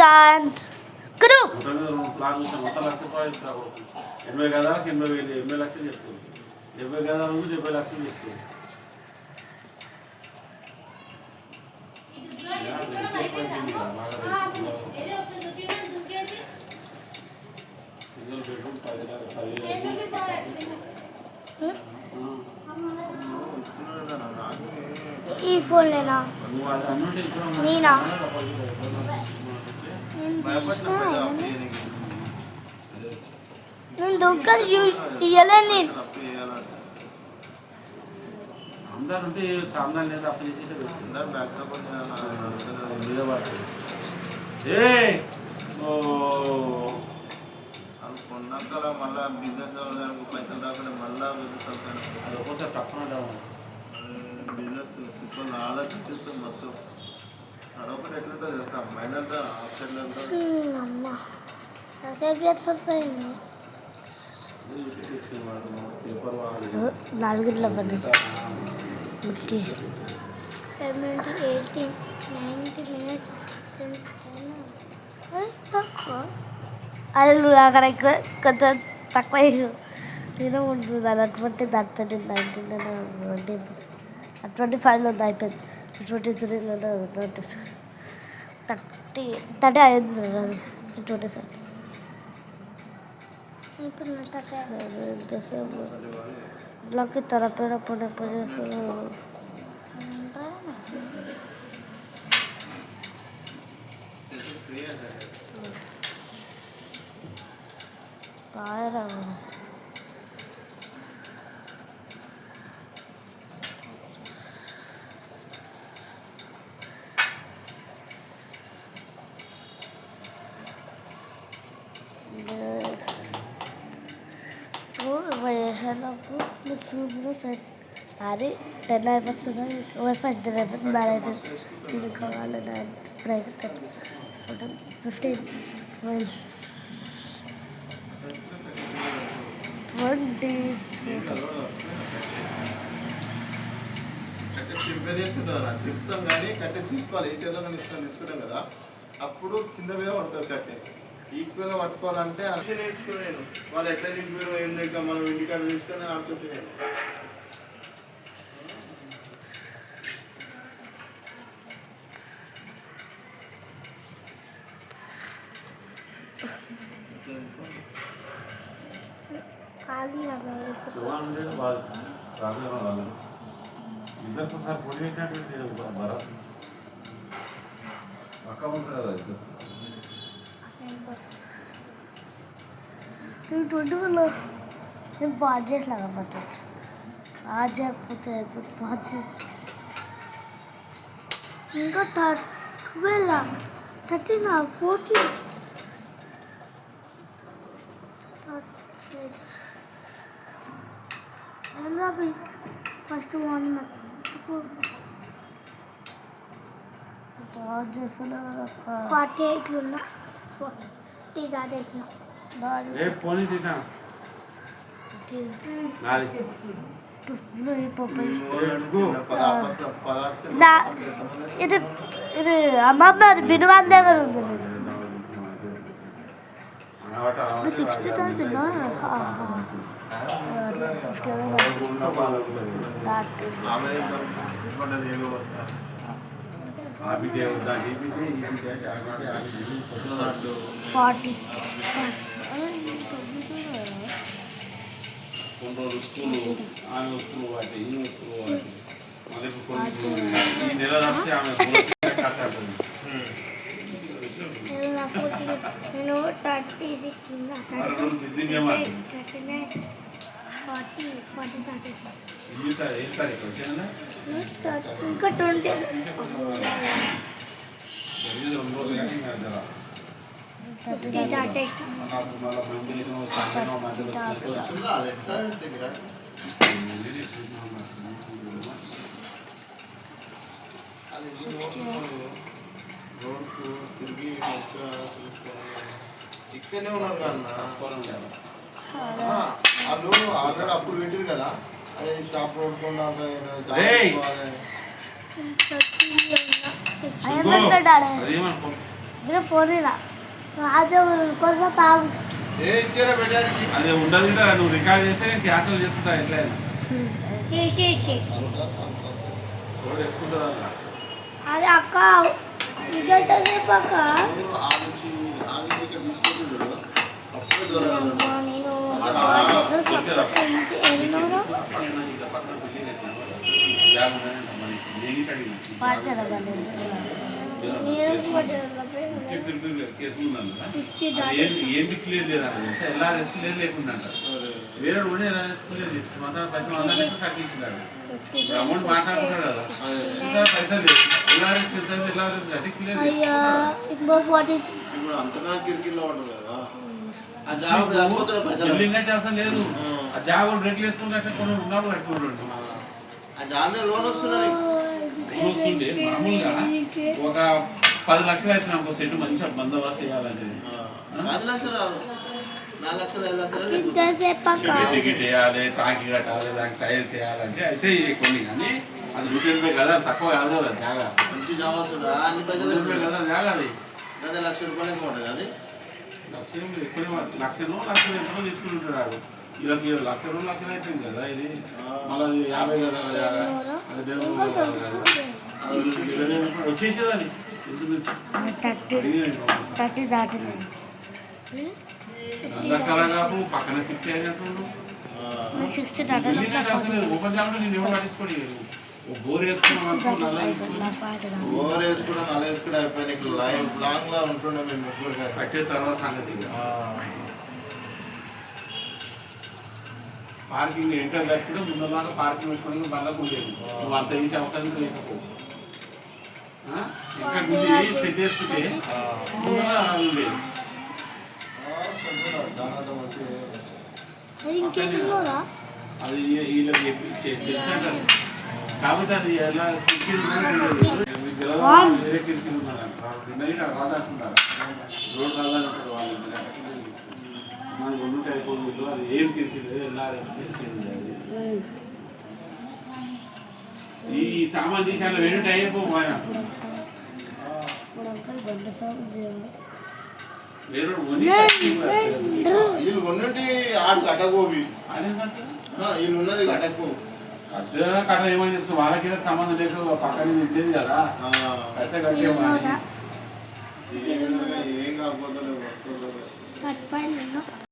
Susan. Kudu. 80 గదాలకు 80 లక్షలు చెప్తుంది. 70 గదాలకు 70 లక్షలు చెప్తుంది. సింగిల్ బెడ్రూమ్ 10 ఈ ఫోన్ లేనా నేనా నేను దొంగలు తీయలేని అందరు ఉంటే సామాన్లు లేదా అప్పు చేసి కొన్నాక మళ్ళా బిజినెస్ పైసలు రాకుండా మళ్ళా అది ఒక్కోసారి తక్కువ బిజినెస్ ఇప్పుడు ఆలోచిస్తుంది మస్తు అడొకటి ఎట్లుంటుంది తెలుసా మైనర్ ఆప్షన్ నాలుగులో అది అక్కడ కొంచెం తక్కువ నేను ఉంటుంది అది 25లో ఉంది అయిపోయింది 23లో 30 అయింది 27 ఎంతసేపు బ్లాక్కి తరపేటప్పుడు ఎప్పుడు చేస్తారు బాగా అది 10 అయిపోతుంది ఫస్ట్ 10 అయిపోతుంది బాగా అయిపోతుంది ఇది కావాలి ప్రైవేట్ 15 20 తిప్పుతాం కానీ కట్టె తీసుకోవాలి ఏ చేద్దాం తీసుకుంటాం కదా అప్పుడు కింద మీద పడతారు కట్టె ఈక్వల్గా పట్టుకోవాలంటే నేర్చుకోలేను వాళ్ళు ఎట్లా దింపారో ఏం లేక మనం ఇంటికాడ తీసుకొని ఆడుతుంటున్నాను నేను పాజ్ చేసినా పట్టచ్చు పాజ్ చేయకపోతే పాజ్ ఇంకా 12 13 14 ఫస్ట్ 1 పాజ్ చేస్తున్నా 48 ఉన్నా 40 దాటేసిన ఇది ఇది అమ్మమ్మ అది బినువాన్ దగ్గర ఉంది 60,000 40 కొన్ని రోజులు స్కూలు ఆమె వస్తువులు వాటి ఈ వస్తువులు వాటి మళ్ళీ కొన్ని ఈ నెల వస్తే ఆమె కట్టాలి ఇంకా 20 ఇక్కడనే ఉన్నారు కన్నా వాళ్ళు ఆల్రెడీ అప్పుడు పెట్టారు కదా అదే షాప్ రోడ్కుండా మీరు ఫోన్ ఇలా అదే కోసం తాగు ఏ ఇచ్చారా పెట్టడానికి అదే ఉండదు కదా, నువ్వు రికార్డ్ చేస్తే నేను క్యాన్సల్ చేస్తుంటా ఎట్లయినా. చేసేసి రోడ్ ఎక్కుతుందా అదే అక్క ఇదంటే పక్క ఆ నుంచి ఇక్కడ తీసుకుంటున్నాడు అప్పుడే దూరం నేను ఏం క్లియర్ లేదా ఎలా రెస్ట్ లేదు లేకుండా వేరే కూడా ఎలా రెస్ట్ లేదు కట్టేసినాడు. అమౌంట్ మాట్లాడుకుంటాడు కదా, పైసలు లేదు ఎలా రెస్ట్ ఎలా రెస్ట్ అది క్లియర్. ఇప్పుడు అంతగా కిరికిల్లో ఉంటుంది కదా ఆ జాబ్ అవసరం లేదు. ఆ జాబ్ బ్రేక్ వేసుకుంటే కొన్ని ఉన్నాడు కట్టుకుంటాడు. ఆ జాబ్ లోన్ వస్తున్నాయి వస్తుంటే మామూలుగా ఒక 10 లక్షలు అయితే నాకు సెట్ మంచిగా బందోబస్తు చేయాలంటే 10 లక్షలు 4 లక్షలు 5 లక్షలు టికెట్ వేయాలి, టాకి కట్టాలి, దానికి టైల్స్ వేయాలంటే అయితే కొన్ని. కానీ అది రూపాయి కదా, తక్కువ కాదు కదా జాగా. మంచి జాబ్ వస్తుంది అన్ని పైసలు రూపాయి కదా జాగా. అది అదే ₹1,00,000 ఎక్కువ ఉంటుంది అది లక్ష్యం ఎక్కువ, లక్షలు ఎంతో తీసుకుంటుంటాడు. వీళ్ళకి లక్షలు అయిపోయింది కదా. ఇది మళ్ళీ 50 కదా జాగా, అది వచ్చేసేదాన్ని కాపు పక్కన 60 అయినట్టు. ఉపజాములు నేను ఎవరు పట్టించుకోండి. బోర్ వేసుకున్నాం నల్ల వేసుకుని అయిపోయింది. లైఫ్ లాంగ్ లా ఉంటుండే మేము ముగ్గురు పట్టే తర్వాత సంగతి. పార్కింగ్ ఎంటర్ కట్టిన ముందులాగా పార్కింగ్ పెట్టుకోవడానికి బళ్ళకు ఉండేది. నువ్వు అంత తీసే అవసరం లేకపో ఇంకా ముందు సెట్ చేసుకుంటే ముందులా ఉండేది. అది వీళ్ళకి తెలుసంటారు కాబట్టి అది ఎలా వేరే కిరికిలు ఉన్నారంటారు. రాదంటున్నారు, రోడ్ రాదంటారు వాళ్ళు. మనకు ఉంటే అయిపోతుంది. అది ఏం కిరికిలు ఎలా కిరికింది అది. ఈ సామాన్ తీసాను వేరే అయిపో ఆయన వీళ్ళు ఉన్నట్టు ఆడు కట్టకోవి వీళ్ళు ఉన్నది కట్టకు అదే కట్ట ఏమని చేసుకో. వాళ్ళకి సంబంధం లేదు, పక్కన ఉండేది కదా. అయితే కట్టేమని ఏం కాకపోతే